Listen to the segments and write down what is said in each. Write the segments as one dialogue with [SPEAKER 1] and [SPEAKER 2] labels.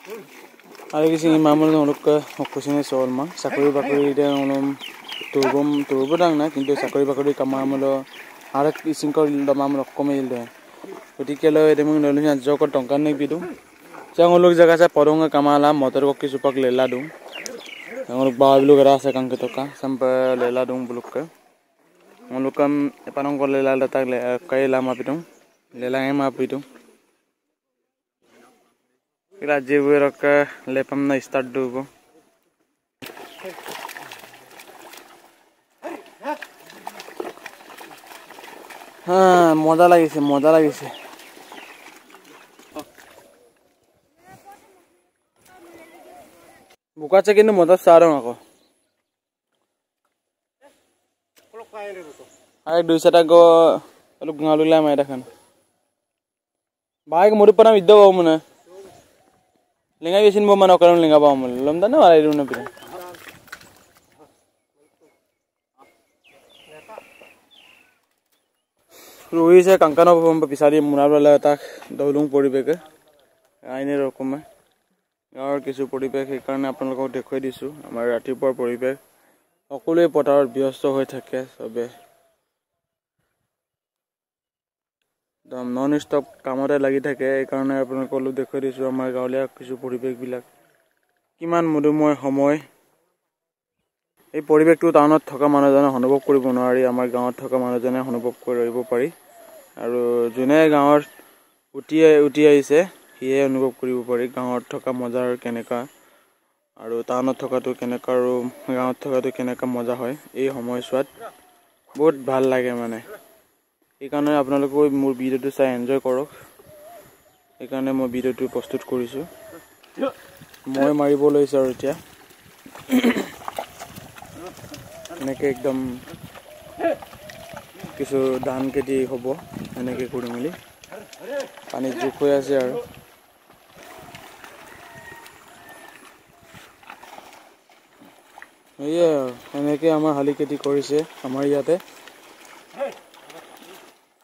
[SPEAKER 1] Ada kisah imam orang orang ke kucingnya soal mang sakuri bakuri dia orang turbo dang na kintu sakuri bakuri kamar malo ada kisah kau damam orang komel deh. Jadi kalau ada mungkin orang yang jauh tongkan nih bidu, jangan orang jaga saya porong ke kamala motor kok kisah pak lela dong. Orang bawa bulu kerasa kan ketoka sampai lela dong bulu ke. Orang kam panong kau lela datang kaya lama bidung, lela yang apa bidung. Raja beraka lepam na start dulu. Moda lagi sih. Buka cek ini moda sarung aku. Ayo dua set aku lu ngalu lah mai dah kan. Baik murid pernah video kau mana? Lenga biasin mau mana kalau lenga bawa mul, lom tanah ada dulu nabi. Ruhi saya kangkana pun pisari munabla lah tak daulung pori beke. Ini rokum gaur kisu pori beke karena apa nak kau dekoi disu, amar rati por pori beke. Aku le potar biasa hoi থাকে সবে দম non stop কামতে লাগি থাকে এই কাৰণে আপোনাক কলো দেখুৱাই দিছো আমাৰ গাঁৱলীয়া কিছু পৰিবেশ বিলাক কিমান মধুময় সময় এই পৰিবেশটো টাউনত থকা মানুহজনে অনুভৱ কৰিব নোৱাৰি আমাৰ গাঁৱত থকা মানুহজনে অনুভৱ কৰিব পাৰি আৰু যোনে গাঁৱৰ উটি আহিছে হিয়ে অনুভৱ কৰিব পাৰি গাঁৱত থকা মজাৰ কেনেকা আৰু টাউনত থকাটো কেনেকা আৰু গাঁৱত থকাটো কেনেকা মজা হয় এই সময়ছোৱাত বহুত ভাল লাগে মানে এই কাৰণে আপোনালোকে মোৰ ভিডিওটো চাই এনজয় কৰক এই কাৰণে মই ভিডিওটো প্ৰস্তুত কৰিছো মই মাৰিব লৈছো আৰু এতিয়া এনেকে একদম কিছু ধান খেতি হ'ব এনেকে কৰি মিলি পানী জুক হৈ আছে আৰু এয়া এনেকে আমাৰ হালি খেতি কৰিছে আমাৰ ইয়াতে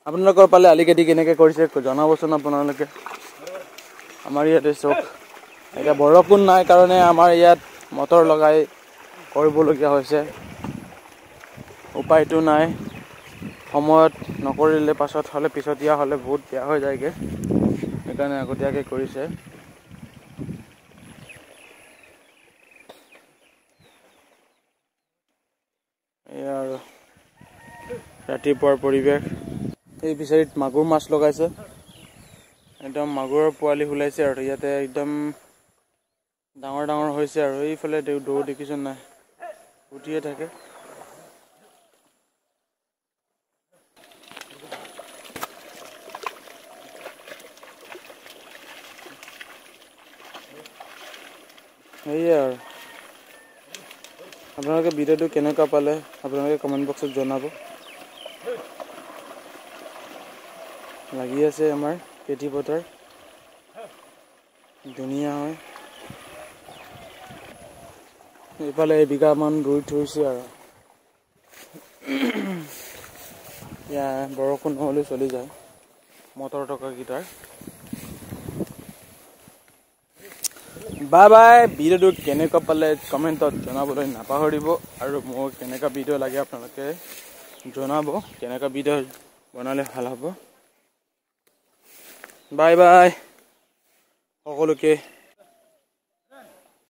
[SPEAKER 1] আপোনালোকৰ পালে আলি খেতি কেনেকে কৰিছে জনাবচোন আপোনালোকে আমাৰ ইয়াতে চক এটা বৰষুণ নাই কাৰণে আমাৰ ইয়াত মটৰ লগাই কৰিবলগীয়া হৈছে উপায়টো নাই সময়ত নকৰিলে পাছত হলে পিছতিয়া হলে বহুত বেয়া হৈ যায়গে সেইকাৰণে আগতীয়াকে কৰিছে ইয়াৰ ৰাতিপুৱাৰ পৰিবেশ এই বিচাৰিত মাগুৰ মাছ লগাইছে একদম মাগুৰৰ পোৱালি হুলাইছে আৰু ইয়াতে একদম ডাঙৰ হৈছে আৰু এইফালে দৌৰ দেখিছ নাই উঠিয়ে থাকে এইয়া আৰু আপোনালোকে ভিডিওটো কেনেকুৱা পালে আপোনালোকে কমেন্ট বক্সত জনাব লাগি আছে আমাৰ খেতি পথাৰ ধুনীয়া হয় এইফালে এবিঘা মান ৰুই থৈছে আৰু ইয়া বৰষুণ নহলে চলি যায় মটৰ টকা গিটাৰ বাই ভিডিওটো কেনেকুৱা পালে কমেন্টত জনাবলৈ নাপাহৰিব আৰু মোক কেনেকুৱা ভিডিও লাগে আপোনালোকে জনাব কেনেকুৱা ভিডিও বনালে ভাল হ'ব বাই সকলোকে